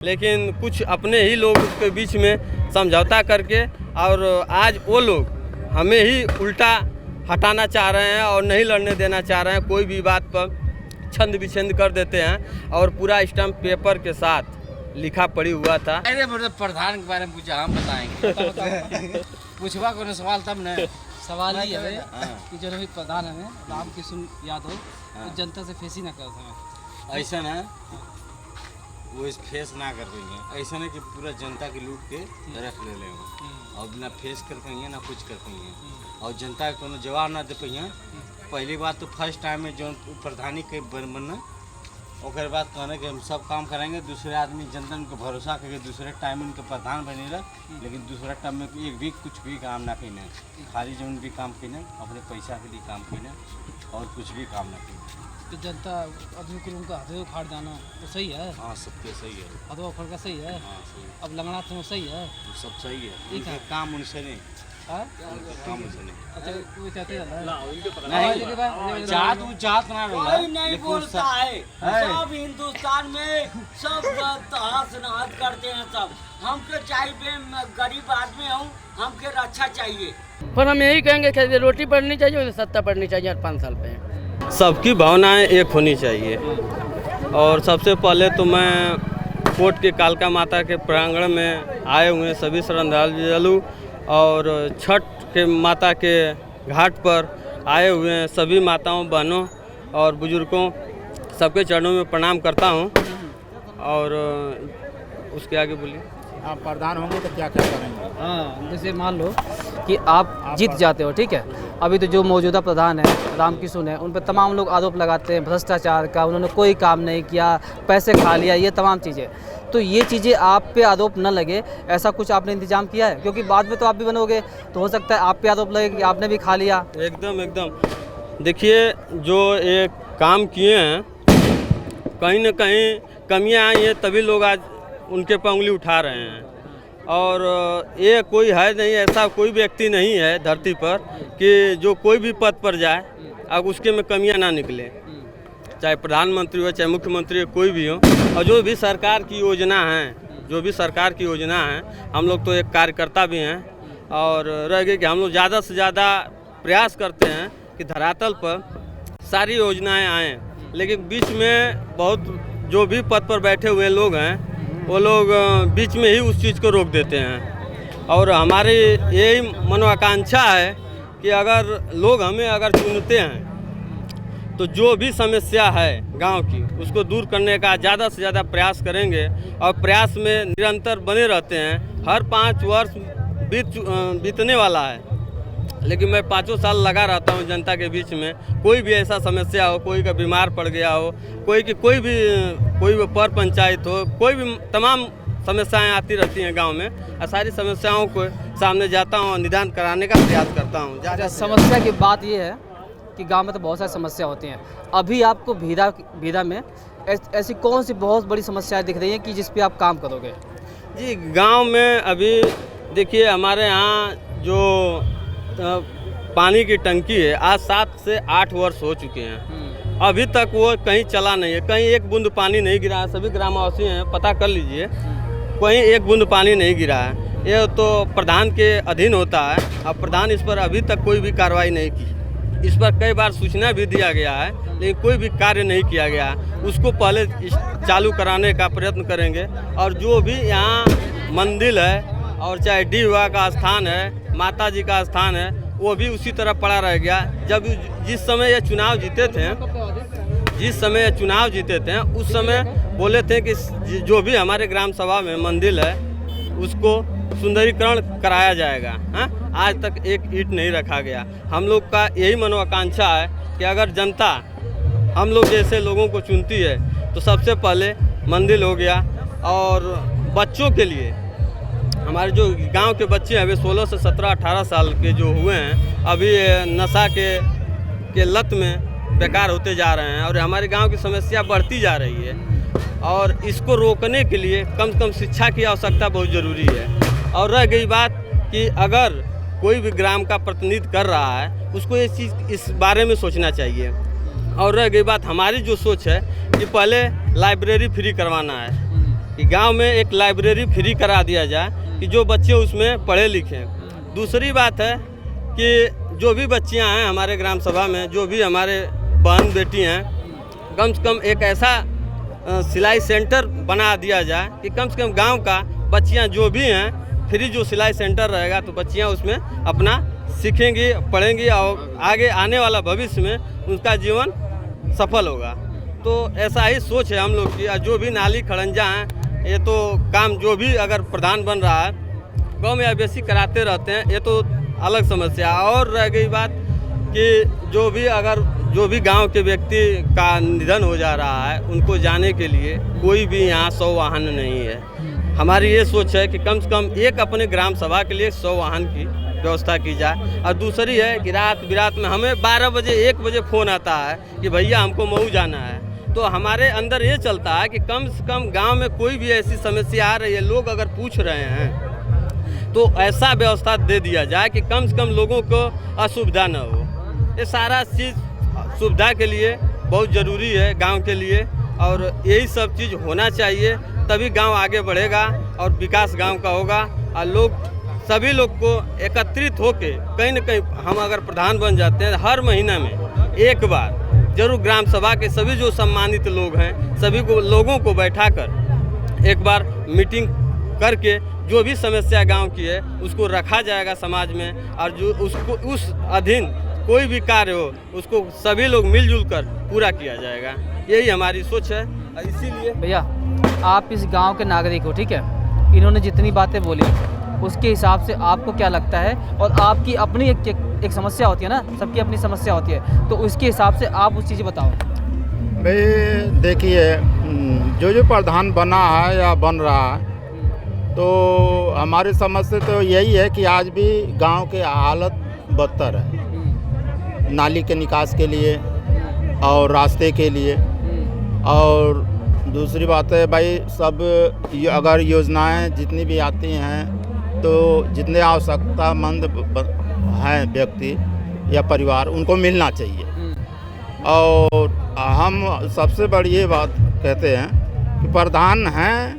लेकिन कुछ अपने ही लोग के बीच में समझौता करके और आज वो लोग हमें ही उल्टा हटाना चाह रहे हैं और नहीं लड़ने देना चाह रहे हैं। कोई भी बात पर छंद विछंद कर देते हैं और पूरा स्टैम्प पेपर के साथ लिखा पड़ी हुआ था। अरे मतलब प्रधान के बारे में पूछा, हम बताएंगे। पूछवा को सवाल तब न सवाल ही है कि जो भी प्रधान है राम किशन यादव तो जनता से फेस ही ना कर सके। ऐसा ना वो इस फेस ना कर पाएंगे, ऐसा नहीं कि पूरा जनता की लूट के रख ले लेंगे और ना फेस कर पाएंगे ना कुछ कर पाएंगे और जनता को जवाब ना दे पाइए। पहली बात तो फर्स्ट टाइम में जो प्रधानी के बनना, और बाद कहने कि हम सब काम करेंगे, दूसरे आदमी जनता को भरोसा करके दूसरे टाइम उनके प्रधान बनेगा, लेकिन दूसरा टाइम में एक भी कुछ भी काम ना करना, खाली जो भी काम करना अपने पैसा के लिए काम करना और कुछ भी काम ना करना। तो जनता आदमी को उनका हथेली उखाड़ जाना तो सही है। हाँ सबके सही है, हथेली उखाड़ का सही है। हाँ सही है। अब लंगड़ा तो सही है, सब सही है, ठीक है। उनके काम उनसे नहीं, हाँ? उनके काम उनसे नहीं। अच्छा वो चाहते हैं नहीं जात वो जात ना रहा, नहीं बोलता है। सब हिंदुस्तान में सब तहस नहस करते हैं सब। हमके चाहिए, गरीब आदमी हूँ, हमके रक्षा चाहिए। पर हम यही कहेंगे कि रोटी पड़नी चाहिए और सत्ता पड़नी चाहिए 5 साल पे। सबकी भावनाएं एक होनी चाहिए। और सबसे पहले तो मैं कोर्ट के कालका माता के प्रांगण में आए हुए सभी श्रद्धालु और छठ के माता के घाट पर आए हुए हैं सभी माताओं बहनों और बुजुर्गों, सबके चरणों में प्रणाम करता हूं। और उसके आगे बोलिए। आप प्रधान होंगे तो क्या क्या करेंगे? हाँ, जैसे मान लो कि आप जीत जाते हो, ठीक है। अभी तो जो मौजूदा प्रधान है राम किशन है, उन पर तमाम लोग आरोप लगाते हैं भ्रष्टाचार का, उन्होंने कोई काम नहीं किया, पैसे खा लिया, ये तमाम चीज़ें। तो ये चीज़ें आप पे आरोप न लगे, ऐसा कुछ आपने इंतजाम किया है? क्योंकि बाद में तो आप भी बनोगे तो हो सकता है आप पे आरोप लगे कि आपने भी खा लिया। एकदम देखिए, जो एक काम किए हैं कहीं ना कहीं कमियां आई हैं, तभी लोग आज उनके पर उंगली उठा रहे हैं। और ये कोई है नहीं, ऐसा कोई व्यक्ति नहीं है धरती पर कि जो कोई भी पद पर जाए अब उसके में कमियां ना निकले, चाहे प्रधानमंत्री हो चाहे मुख्यमंत्री हो, कोई भी हो। और जो भी सरकार की योजना है, हम लोग तो एक कार्यकर्ता भी हैं और रह गए कि हम लोग ज़्यादा से ज़्यादा प्रयास करते हैं कि धरातल पर सारी योजनाएं आएँ, लेकिन बीच में बहुत जो भी पद पर बैठे हुए लोग हैं वो लोग बीच में ही उस चीज़ को रोक देते हैं। और हमारी यही मनोकांक्षा है कि अगर लोग हमें अगर चुनते हैं तो जो भी समस्या है गांव की उसको दूर करने का ज़्यादा से ज़्यादा प्रयास करेंगे और प्रयास में निरंतर बने रहते हैं। हर 5 वर्ष बीतने वाला है, लेकिन मैं 5 साल लगा रहता हूँ जनता के बीच में। कोई भी ऐसा समस्या हो, कोई का बीमार पड़ गया हो, कोई भी पर पंचायत हो, कोई भी तमाम समस्याएं आती रहती हैं गांव में, और सारी समस्याओं को सामने जाता हूँ और निदान कराने का प्रयास करता हूँ। समस्या की बात ये है कि गांव में तो बहुत सारी समस्या होती हैं। अभी आपको भीरा में ऐसी कौन सी बहुत बड़ी समस्याएं दिख रही हैं कि जिस पे आप काम करोगे? जी, गांव में अभी देखिए हमारे यहाँ जो पानी की टंकी है आज 7 से 8 वर्ष हो चुके हैं, अभी तक वो कहीं चला नहीं है, कहीं एक बूंद पानी नहीं गिरा है। सभी ग्रामवासी हैं, पता कर लीजिए, कहीं एक बूंद पानी नहीं गिरा है। ये तो प्रधान के अधीन होता है, अब प्रधान इस पर अभी तक कोई भी कार्रवाई नहीं की। इस पर कई बार सूचना भी दिया गया है, लेकिन कोई भी कार्य नहीं किया गया। उसको पहले चालू कराने का प्रयत्न करेंगे। और जो भी यहाँ मंदिर है और चाहे डीवा का स्थान है, माता जी का स्थान है, वो भी उसी तरह पड़ा रह गया। जब जिस समय ये चुनाव जीते थे उस समय बोले थे कि जो भी हमारे ग्राम सभा में मंदिर है उसको सुंदरीकरण कराया जाएगा। हाँ, आज तक एक ईंट नहीं रखा गया। हम लोग का यही मनोकांक्षा है कि अगर जनता हम लोग जैसे लोगों को चुनती है तो सबसे पहले मंदिर हो गया। और बच्चों के लिए हमारे जो गांव के बच्चे हैं अभी 16 से 17-18 साल के जो हुए हैं, अभी नशा के लत में बेकार होते जा रहे हैं और हमारे गांव की समस्या बढ़ती जा रही है। और इसको रोकने के लिए कम से कम शिक्षा की आवश्यकता बहुत ज़रूरी है। और रह गई बात कि अगर कोई भी ग्राम का प्रतिनिधित्व कर रहा है उसको ये चीज़ इस बारे में सोचना चाहिए। और रह गई बात हमारी जो सोच है कि पहले लाइब्रेरी फ्री करवाना है, कि गांव में एक लाइब्रेरी फ्री करा दिया जाए कि जो बच्चे उसमें पढ़े लिखें। दूसरी बात है कि जो भी बच्चियां हैं हमारे ग्राम सभा में, जो भी हमारे बहन बेटी हैं, कम से कम एक ऐसा सिलाई सेंटर बना दिया जाए कि कम से कम गांव का बच्चियां जो भी हैं, फ्री जो सिलाई सेंटर रहेगा तो बच्चियां उसमें अपना सीखेंगी, पढ़ेंगी और आगे आने वाला भविष्य में उनका जीवन सफल होगा। तो ऐसा ही सोच है हम लोग की। जो भी नाली खड़ंजा हैं, ये तो काम जो भी अगर प्रधान बन रहा है गाँव में बेसिक कराते रहते हैं, ये तो अलग समस्या। और रह गई बात कि जो भी गांव के व्यक्ति का निधन हो जा रहा है, उनको जाने के लिए कोई भी यहाँ 100 वाहन नहीं है। हमारी ये सोच है कि कम से कम एक अपने ग्राम सभा के लिए 100 वाहन की व्यवस्था की जाए। और दूसरी है कि रात बिरात में हमें 12 बजे 1 बजे फ़ोन आता है कि भैया हमको मऊ जाना है, तो हमारे अंदर ये चलता है कि कम से कम गांव में कोई भी ऐसी समस्या आ रही है, लोग अगर पूछ रहे हैं तो ऐसा व्यवस्था दे दिया जाए कि कम से कम लोगों को असुविधा न हो। ये सारा चीज़ सुविधा के लिए बहुत ज़रूरी है गांव के लिए, और यही सब चीज़ होना चाहिए, तभी गांव आगे बढ़ेगा और विकास गांव का होगा। और सभी लोग को एकत्रित होके कहीं न कहीं हम अगर प्रधान बन जाते हैं, हर महीना में एक बार जरूर ग्राम सभा के सभी जो सम्मानित लोग हैं, सभी को लोगों को बैठाकर एक बार मीटिंग करके जो भी समस्या गांव की है उसको रखा जाएगा समाज में, और जो उसको उस अधीन कोई भी कार्य हो उसको सभी लोग मिलजुल कर पूरा किया जाएगा। यही हमारी सोच है। इसीलिए भैया, आप इस गांव के नागरिक हो, ठीक है, इन्होंने जितनी बातें बोली उसके हिसाब से आपको क्या लगता है, और आपकी अपनी एक समस्या होती है ना, सबकी अपनी समस्या होती है, तो उसके हिसाब से आप उस चीज़ बताओ। भाई देखिए, जो प्रधान बना है या बन रहा है, तो हमारी समझ से तो यही है कि आज भी गांव के हालत बदतर है, नाली के निकास के लिए और रास्ते के लिए। और दूसरी बात है भाई, सब अगर योजनाएं जितनी भी आती हैं तो जितने आवश्यकतामंद हैं व्यक्ति या परिवार, उनको मिलना चाहिए। और हम सबसे बड़ी ये बात कहते हैं कि प्रधान हैं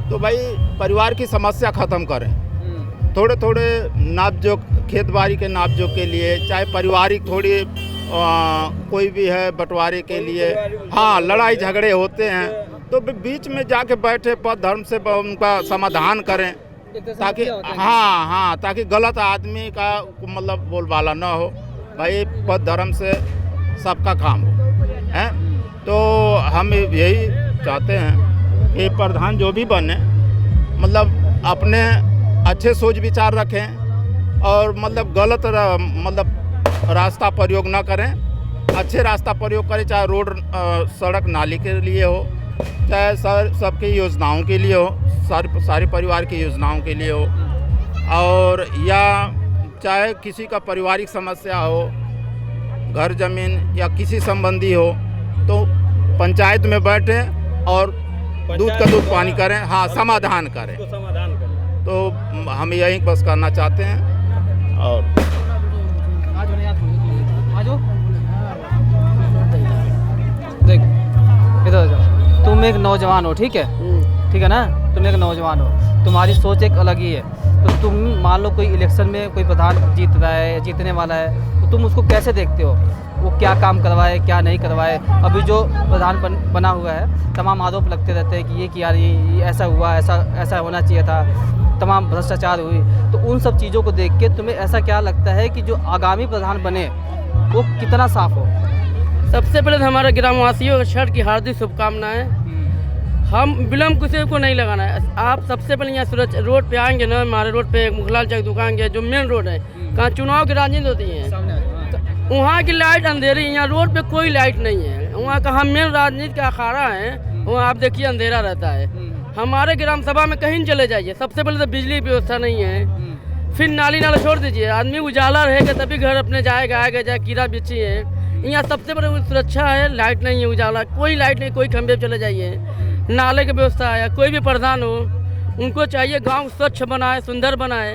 तो भाई परिवार की समस्या ख़त्म करें। थोड़े थोड़े नापजोक, खेतबाड़ी के नापजोक के लिए, चाहे पारिवारिक थोड़ी कोई भी है बंटवारे के लिए, हाँ लड़ाई झगड़े होते हैं तो बीच में जाके बैठे पद धर्म से उनका समाधान करें, ताकि ताकि गलत आदमी का मतलब बोलबाला ना हो। भाई पद धर्म से सबका काम हो है। तो हम यही चाहते हैं कि प्रधान जो भी बने मतलब अपने अच्छे सोच विचार रखें और मतलब गलत रास्ता प्रयोग ना करें, अच्छे रास्ता प्रयोग करें, चाहे रोड सड़क नाली के लिए हो, चाहे सबकी योजनाओं के लिए हो, सारे परिवार की योजनाओं के लिए हो, और या चाहे किसी का पारिवारिक समस्या हो, घर ज़मीन या किसी संबंधी हो, तो पंचायत में बैठें और दूध का दूध पानी करें, हाँ समाधान करें। तो हम यही बस करना चाहते हैं। और देख इधर जाओ, तुम एक नौजवान हो, ठीक है ना, तुम एक नौजवान हो, तुम्हारी सोच एक अलग ही है। तो तुम मान लो कोई इलेक्शन में कोई प्रधान जीत रहा है, जीतने वाला है, तो तुम उसको कैसे देखते हो, वो क्या काम करवाए क्या नहीं करवाए। अभी जो प्रधान बना हुआ है, तमाम आरोप लगते रहते हैं कि ये किया, ये ऐसा हुआ, ऐसा होना चाहिए था, तमाम भ्रष्टाचार हुई। तो उन सब चीज़ों को देख के तुम्हें ऐसा क्या लगता है कि जो आगामी प्रधान बने वो कितना साफ हो? सबसे पहले तो हमारे ग्रामवासियों को छठ की हार्दिक शुभकामनाएं। हम विलम्ब किसी को नहीं लगाना है। आप सबसे पहले यहाँ सूरज रोड पे आएंगे ना, हमारे रोड पे मुखलाल चौक दुकान के जो मेन रोड है, कहाँ चुनाव की राजनीति होती है, वहाँ की लाइट अंधेरी, यहाँ रोड पे कोई लाइट नहीं है। वहाँ का मेन राजनीति का अखाड़ा है, वहाँ आप देखिए अंधेरा रहता है। हमारे ग्राम सभा में कहीं चले जाइए, सबसे पहले तो बिजली की व्यवस्था नहीं है, फिर नाली छोड़ दीजिए, आदमी उजाला रहेगा तभी घर अपने जाएगा, आएगा जाए, कीड़ा बिच्छी है। यहाँ सबसे बड़ी सुरक्षा है, लाइट नहीं है, उजाला कोई लाइट नहीं, कोई खंभे पे चले जाइए। नाले की व्यवस्था है, कोई भी प्रधान हो उनको चाहिए गांव स्वच्छ बनाए, सुंदर बनाए,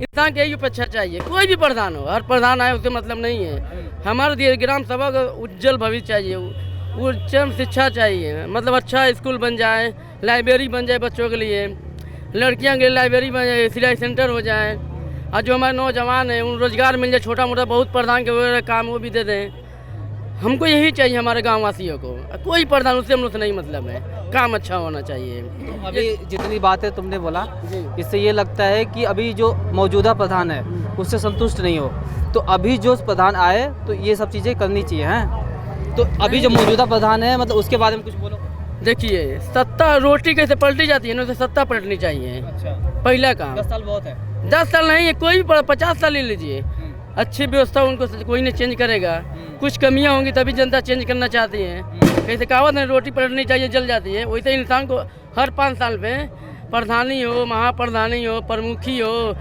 इंसान की यही अपेक्षा चाहिए। कोई भी प्रधान हो, हर प्रधान आए उससे मतलब नहीं है। हमारे ग्राम सभा का उज्जवल भविष्य चाहिए, उच्चतम शिक्षा चाहिए, मतलब अच्छा स्कूल बन जाए, लाइब्रेरी बन जाए बच्चों के लिए, लड़कियां के लिए लाइब्रेरी बन जाए, सिलाई सेंटर हो जाए, और जो हमारे नौजवान हैं उन रोज़गार मिल जाए, छोटा मोटा बहुत प्रधान के वगैरह काम वो भी दे दें। हमको यही चाहिए हमारे गाँव वासियों को, कोई प्रधान उससे हम लोग से नहीं मतलब है, काम अच्छा होना चाहिए। अभी जितनी बातें तुमने बोला इससे ये लगता है कि अभी जो मौजूदा प्रधान है उससे संतुष्ट नहीं हो, तो अभी जो प्रधान आए तो ये सब चीज़ें करनी चाहिए हैं। तो अभी जो मौजूदा प्रधान है मतलब उसके बारे में कुछ बोलो। देखिए, सत्ता रोटी कैसे पलटी जाती है ना, उसे सत्ता पलटनी चाहिए। अच्छा, पहला काम 10 साल बहुत है। 10 साल नहीं है, कोई भी 50 साल ले लीजिए, अच्छी व्यवस्था उनको कोई नहीं चेंज करेगा। कुछ कमियां होंगी तभी जनता चेंज करना चाहती है। कैसे कहावत है, रोटी पलटनी चाहिए जल जाती है, वैसे इंसान को हर 5 साल पे प्रधानी हो, महाप्रधानी हो, प्रमुखी हो,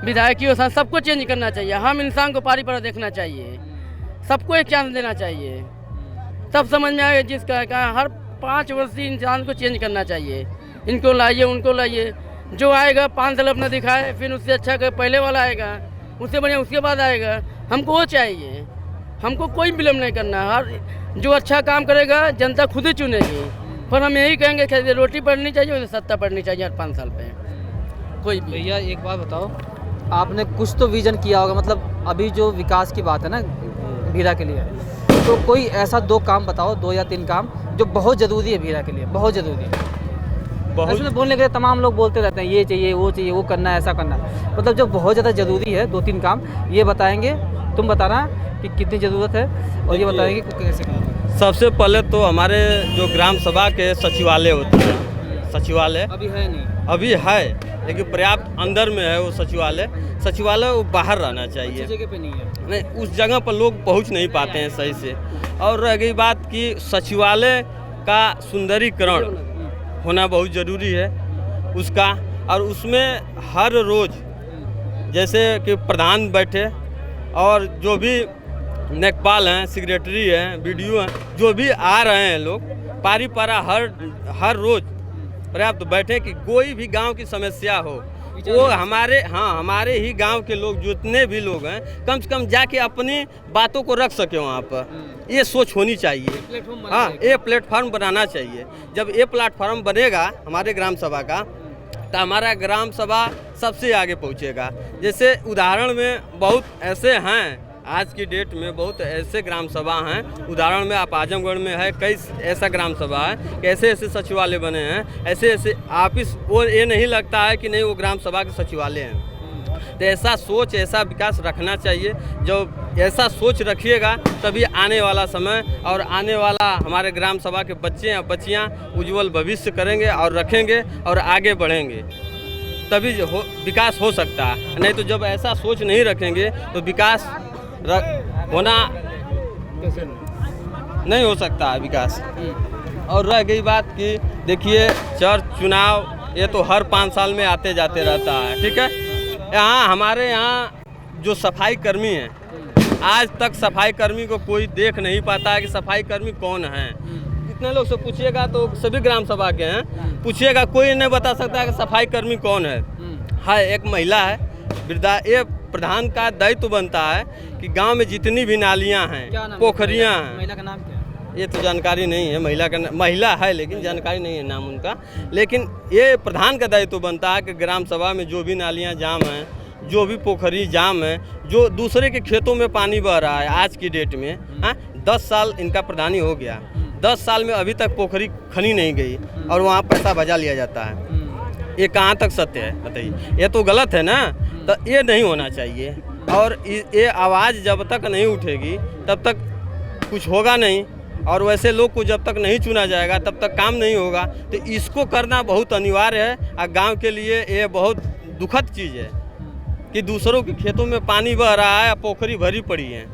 विधायकी हो, सबको चेंज करना चाहिए। हम इंसान को पारी पर देखना चाहिए, सबको एक चांस देना चाहिए, तब समझ में आएगा। जिसका हर 5 वर्षीय इंसान को चेंज करना चाहिए, इनको लाइए उनको लाइए, जो आएगा 5 साल अपना दिखाए, फिर उससे अच्छा पहले वाला आएगा, उससे बढ़िया उसके बाद आएगा। हमको वो चाहिए, हमको कोई विलम्ब नहीं करना। हर जो अच्छा काम करेगा जनता खुद ही चुनेगी, पर हम यही कहेंगे कि रोटी पड़नी चाहिए, उसे सत्ता पड़नी चाहिए हर 5 साल पे कोई भी। भैया एक बात बताओ, आपने कुछ तो विजन किया होगा, मतलब अभी जो विकास की बात है ना भीरा के लिए, तो कोई ऐसा 2 काम बताओ, 2 या 3 काम जो बहुत ज़रूरी है भीरा के लिए, बहुत ज़रूरी है। ऐसे बोलने के लिए तमाम लोग बोलते रहते हैं ये चाहिए वो चाहिए, वो करना है ऐसा करना है, मतलब जो बहुत ज़्यादा ज़रूरी है 2-3 काम ये बताएंगे। तुम बताना कि कितनी ज़रूरत है और ये बताएंगे कि कैसे करना। सबसे पहले तो हमारे जो ग्राम सभा के सचिवालय होते हैं, सचिवालय अभी है नहीं, अभी है लेकिन पर्याप्त अंदर में है वो सचिवालय वो बाहर रहना चाहिए, जगह पे नहीं है। नहीं उस जगह पर लोग पहुंच नहीं पाते हैं सही से। और रह गई बात कि सचिवालय का सुंदरीकरण होना बहुत ज़रूरी है उसका, और उसमें हर रोज़ जैसे कि प्रधान बैठे और जो भी नेकपाल हैं, सेक्रेटरी हैं, बीडीओ हैं, जो भी आ रहे हैं लोग पारी पारा हर रोज़ पर्याप्त बैठे कि कोई भी गांव की समस्या हो वो हमारे ही गांव के लोग जितने भी लोग हैं कम से कम जाके अपनी बातों को रख सके वहाँ पर। ये सोच होनी चाहिए। हाँ, ये प्लेटफार्म बनाना चाहिए। जब ये प्लेटफार्म बनेगा हमारे ग्राम सभा का तो हमारा ग्राम सभा सबसे आगे पहुँचेगा। जैसे उदाहरण में बहुत ऐसे हैं, आज की डेट में बहुत ऐसे ग्राम सभा हैं, उदाहरण में आप आजमगढ़ में है कई ऐसा ग्राम सभा है, ऐसे ऐसे सचिवालय बने हैं, ऐसे ऐसे ऑफिस, वो ये नहीं लगता है कि नहीं वो ग्राम सभा के सचिवालय हैं। तो ऐसा सोच, ऐसा विकास रखना चाहिए। जब ऐसा सोच रखिएगा तभी आने वाला समय और आने वाला हमारे ग्राम सभा के बच्चे या बच्चियाँ उज्जवल भविष्य करेंगे और रखेंगे और आगे बढ़ेंगे, तभी विकास हो सकता है। नहीं तो जब ऐसा सोच नहीं रखेंगे तो विकास होना नहीं हो सकता है विकास। और रह गई बात कि देखिए चुनाव ये तो हर 5 साल में आते जाते रहता है, ठीक है। यहाँ हमारे यहाँ जो सफाई कर्मी हैं, आज तक सफाई कर्मी को कोई देख नहीं पाता है कि सफाई कर्मी कौन है। इतने लोग से पूछिएगा तो सभी ग्राम सभा के हैं, पूछिएगा कोई नहीं बता सकता है कि सफाई कर्मी कौन है। हाँ, एक महिला है वृद्धा, ये प्रधान का दायित्व बनता है कि गांव में जितनी भी नालियां हैं, पोखरियां हैं। महिला का नाम क्या है? ये तो जानकारी नहीं है, महिला है लेकिन जानकारी नहीं है नाम उनका। लेकिन ये प्रधान का दायित्व बनता है कि ग्राम सभा में जो भी नालियां जाम हैं, जो भी पोखरी जाम है, जो दूसरे के खेतों में पानी बह रहा है आज की डेट में, 10 साल इनका प्रधानी हो गया, 10 साल में अभी तक पोखरी खनी नहीं गई और वहाँ पैसा बजा लिया जाता है। ये कहाँ तक सत्य है बताइए? ये तो गलत है ना, तो ये नहीं होना चाहिए। और ये आवाज़ जब तक नहीं उठेगी तब तक कुछ होगा नहीं, और वैसे लोग को जब तक नहीं चुना जाएगा तब तक काम नहीं होगा। तो इसको करना बहुत अनिवार्य है और गांव के लिए ये बहुत दुखद चीज़ है कि दूसरों के खेतों में पानी बह रहा है, पोखरी भरी पड़ी है।